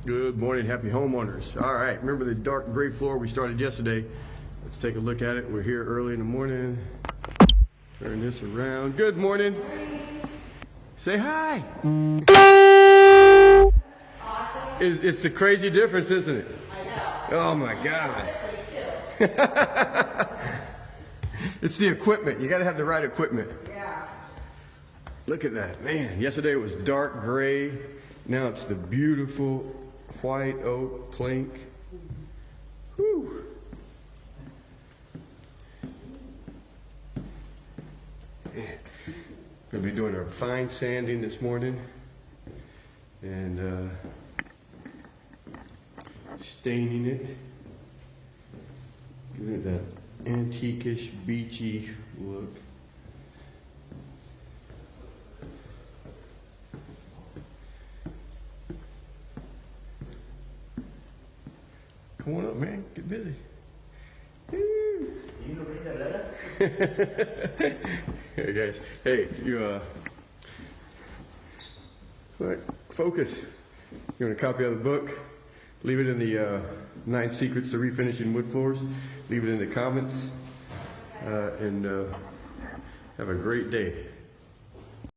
Good morning, happy homeowners. All right, remember the dark gray floor we started yesterday? Let's take a look at it. We're here early in the morning. Turn this around. Good morning. Say hi. Awesome. It's a crazy difference, isn't it? I know. Oh my God. It's the equipment. You got to have the right equipment. Yeah. Look at that, man. Yesterday it was dark gray. Now it's the beautiful white oak plank. Whew. Man. Gonna be doing our fine sanding this morning and staining it, giving it that antique-ish, beachy look. Come on up, man. Get busy. Hey guys. Hey, you what? Focus. You want a copy of the book? Leave it in the 9 Secrets to Refinishing Wood Floors. Leave it in the comments. And have a great day.